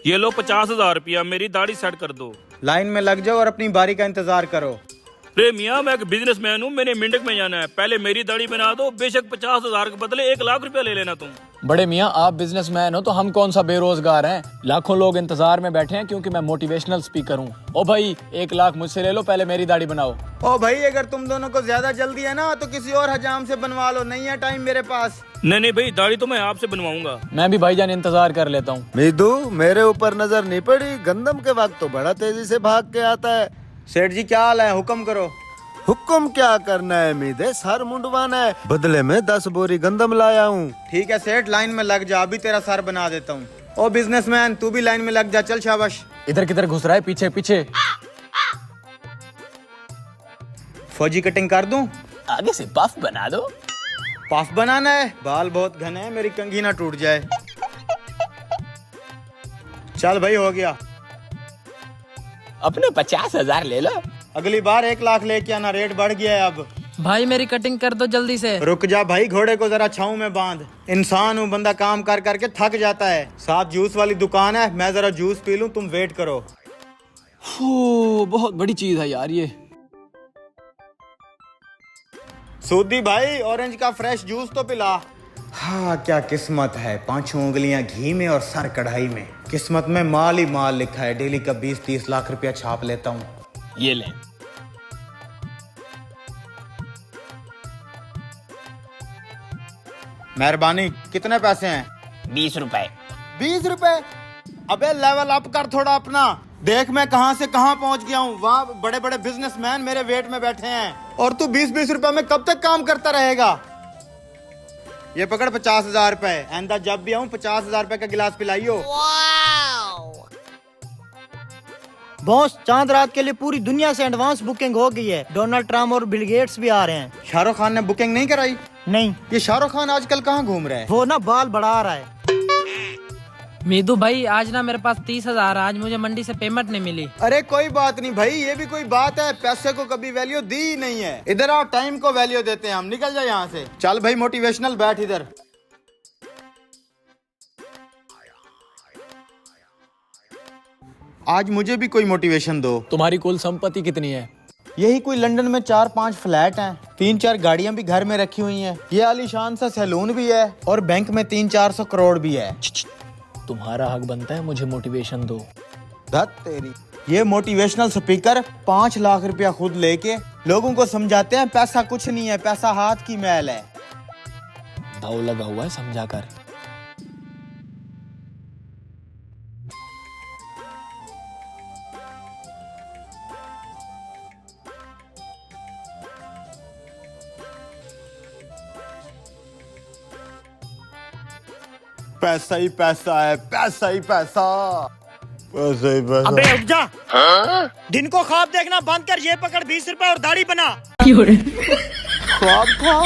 ये लो 50,000 रुपया, मेरी दाढ़ी सेट कर दो। लाइन में लग जाओ और अपनी बारी का इंतजार करो। रे मियाँ, मैं एक बिजनेसमैन हूँ, मैंने मिनट में जाना है। पहले मेरी दाढ़ी बना दो, बेशक 50,000 के बदले 1,00,000 रुपया ले लेना तुम। बड़े मियाँ, आप बिजनेसमैन हो तो हम कौन सा बेरोजगार हैं। लाखों लोग इंतजार में बैठे हैं क्योंकि मैं मोटिवेशनल स्पीकर हूँ। ओ भाई, 1,00,000 मुझसे ले लो, पहले मेरी दाढ़ी बनाओ। ओ भाई, अगर तुम दोनों को ज्यादा जल्दी है ना तो किसी और हजाम से बनवा लो, नहीं है टाइम मेरे पास। नहीं भाई, दाढ़ी तो मैं आपसे बनवाऊंगा। मैं भी भाईजान इंतजार कर लेता हूँ। मीदू, मेरे ऊपर नजर नहीं पड़ी? गंदम के वक्त तो बड़ा तेजी से भाग के आता है। सेठ जी क्या हाल है, हुक्म करो। हुक्म क्या करना है मीदे, सर मुंडवाना है। बदले में 10 बोरी गंदम लाया हूँ। ठीक है सेठ, लाइन में लग जा, अभी तेरा सर बना देता हूँ। ओ बिजनेसमैन, तू भी लाइन में लग जा, चल शाबाश। इधर किधर घुस रहा है? पीछे पीछे। फौजी कटिंग कर दूं? आगे से पफ बना दो। पफ बनाना है? बाल बहुत घने हैं, मेरी कंघी ना टूट जाए। चल भाई, हो गया। अपने 50,000 ले लो। अगली बार 1,00,000 लेके आना, रेट बढ़ गया है अब। भाई मेरी कटिंग कर दो जल्दी से। रुक जा भाई, घोड़े को जरा छाऊं में बांध। इंसान हूँ, बंदा काम कर करके थक जाता है। साथ जूस वाली दुकान है, मैं जरा जूस पी लूं, तुम वेट करो। बहुत बड़ी चीज है यार ये। सूदी भाई, ऑरेंज का फ्रेश जूस तो पिला। हाँ, क्या किस्मत है, 5 उंगलियां घी में और सर कढ़ाई में। किस्मत में माल ही माल लिखा है। डेली का 20-30 लाख रुपया छाप लेता हूँ। ये ले। मेहरबानी। कितने पैसे हैं? 20 रुपए। 20 रुपए? अबे लेवल अप कर थोड़ा अपना। देख मैं कहां से कहां पहुंच गया हूँ। वहाँ बड़े बड़े बिजनेसमैन मेरे वेट में बैठे हैं और तू 20-20 रुपए में कब तक काम करता रहेगा। ये पकड़ 50,000 रुपए। आइंदा जब भी आऊं 50,000 रुपए का गिलास पिलाइयो। बॉस, चांद रात के लिए पूरी दुनिया से एडवांस बुकिंग हो गई है। डोनाल्ड ट्रम्प और बिल गेट्स भी आ रहे हैं। शाहरुख खान ने बुकिंग नहीं कराई? नहीं, ये शाहरुख खान आजकल कहाँ घूम रहा है? वो ना बाल बढ़ा रहा है। मीदू भाई, आज ना मेरे पास 30,000, आज मुझे मंडी से पेमेंट नहीं मिली। अरे कोई बात नहीं भाई, ये भी कोई बात है। पैसे को कभी वैल्यू दी ही नहीं है। इधर आओ, टाइम को वैल्यू देते हैं हम। निकल जाए यहाँ से। चल भाई मोटिवेशनल, बैठ इधर। आज मुझे भी कोई मोटिवेशन दो। तुम्हारी कुल संपत्ति कितनी है? यही कोई लंदन में 4-5 फ्लैट हैं, 3-4 गाड़ियां भी घर में रखी हुई हैं। ये आलीशान सा सैलून भी है और बैंक में 300-400 करोड़ भी है। तुम्हारा हक बनता है मुझे मोटिवेशन दो। धत तेरी। ये मोटिवेशनल स्पीकर 5 लाख रुपया खुद लेके लोगों को समझाते हैं पैसा कुछ नहीं है, पैसा हाथ की मैल है। दाव लगा हुआ है, समझा कर। पैसा ही पैसा है, पैसा ही पैसा, पैसा ही पैसा। अबे उठ जा। दिन को ख्वाब देखना बंद कर, ये पकड़ 20 रुपए और दाढ़ी बना। ख्वाब था?